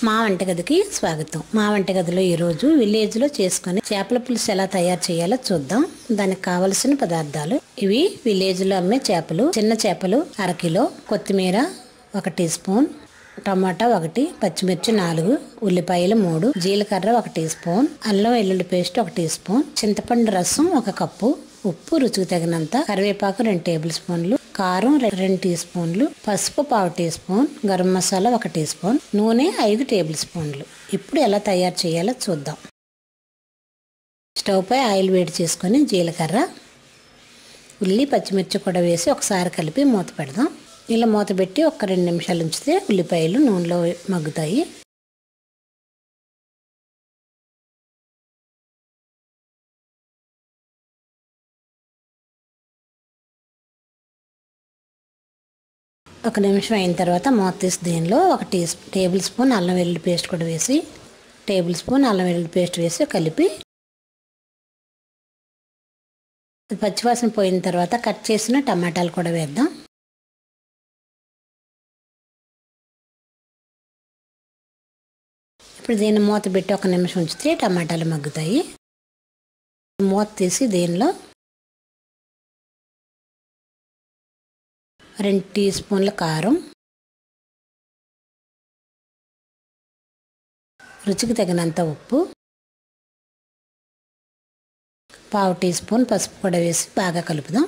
మా వంటగదికి స్వాగతం. మా వంటగదిలో ఈరోజు విలేజ్లో చేసుకుని చేపల పులుసు ఎలా తయారు చేయాలో చూద్దాం. దానికి కావలసిన పదార్థాలు ఇవి. విలేజ్లో అమ్మే చేపలు. చిన్న చేపలు 1/2 కిలో, కొత్తిమీర 1 టీ స్పూన్, టమాటా 1, పచ్చిమిర్చి 4, ఉల్లిపాయలు 3, జీలకర్ర 1 టీ స్పూన్, అల్లం వెల్లుల్లి పేస్ట్ 1 టీ స్పూన్, చింతపండు రసం 1 కప్పు, ఉప్పు రుచికి తగినంత, కరివేపాకు 2 టేబుల్ స్పూన్లు, కారం 2 టీ స్పూన్లు, పసుపు 1/2 teaspoon, garam masala 1 teaspoon, నూనె 5 టేబుల్ స్పూన్లు. ఇప్పుడు ఎలా తయారు చేయాలో చూద్దాం. స్టవ్ పై ఆయిల్ వేడి చేసుకొని జీలకర్ర, ఉల్లి, పచ్చిమిర్చి కూడా వేసి ఒకసారి కలిపి మూత పెడదాం. ఇలా మూత పెట్టి 2 నిమిషాలు ఉంచితే ఉల్లిపాయలు నూనెలో మగ్గుతాయి. ఒక నిమిషం అయిన తర్వాత మూత తీసి దీనిలో 1 టేబుల్ స్పూన్ అల్లం వెల్లుల్లి పేస్ట్ కూడా వేసి, టేబుల్ స్పూన్ అల్లం వెల్లుల్లి పేస్ట్ వేసి కలిపి పచ్చివాసన పోయిన తర్వాత కట్ చేసిన టమాటాలు కూడా వేద్దాం. ఇప్పుడు దీన్ని మూత పెట్టి 1 నిమిషం ఉంచితే టమాటాలు మగ్గుతాయి. మూత తీసి దీనిలో 2 టీ స్పూన్ల కారం, రుచికి తగినంత ఉప్పు, 1/2 టీ స్పూన్ పసుపు కూడా వేసి బాగా కలుపుదాం.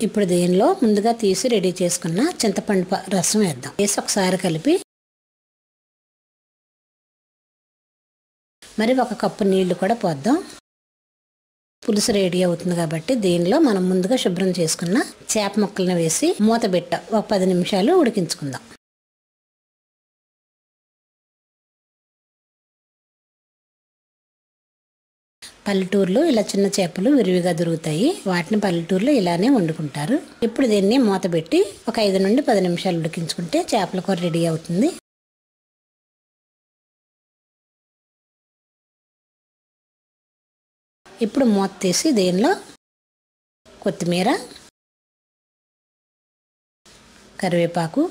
ఇప్పుడు దీనిలో ముందుగా తీసి రెడీ చేసుకున్న చింతపండు రసం వేద్దాం. వేసి ఒకసారి కలిపి మరి 1 కప్పు నీళ్లు కూడా పోద్దాం. పులుసు రెడీ అవుతుంది కాబట్టి దీనిలో మనం ముందుగా శుభ్రం చేసుకున్న చేప ముక్కలను వేసి మూత పెట్ట 10 నిమిషాలు ఉడికించుకుందాం. పల్లెటూరులో ఇలా చిన్న చేపలు విరివిగా దొరుకుతాయి. వాటిని పల్లెటూరులో ఇలానే వండుకుంటారు. ఇప్పుడు దీన్ని మూత పెట్టి 5 నుండి 10 నిమిషాలు ఉడికించుకుంటే చేపల కూర రెడీ అవుతుంది. ఇప్పుడు మూత తీసి దీనిలో కొత్తిమీర, కరివేపాకు,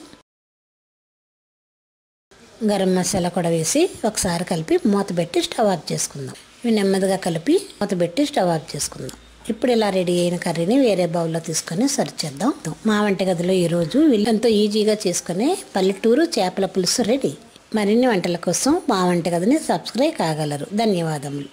గరం మసాలా కూడా వేసి ఒకసారి కలిపి మూత పెట్టి స్టవ్ ఆఫ్ చేసుకుందాం. ఇవి నెమ్మదిగా కలిపి మూత పెట్టి స్టవ్ ఆఫ్ చేసుకుందాం. ఇప్పుడు ఇలా రెడీ అయిన కర్రీని వేరే బౌల్లో తీసుకొని సర్వ్ చేద్దాం. మా వంటగదిలో ఈరోజు ఎంతో ఈజీగా చేసుకునే పల్లెటూరు చేపల పులుసు రెడీ. మరిన్ని వంటల కోసం మా వంటగదిని సబ్స్క్రైబ్ కాగలరు. ధన్యవాదములు.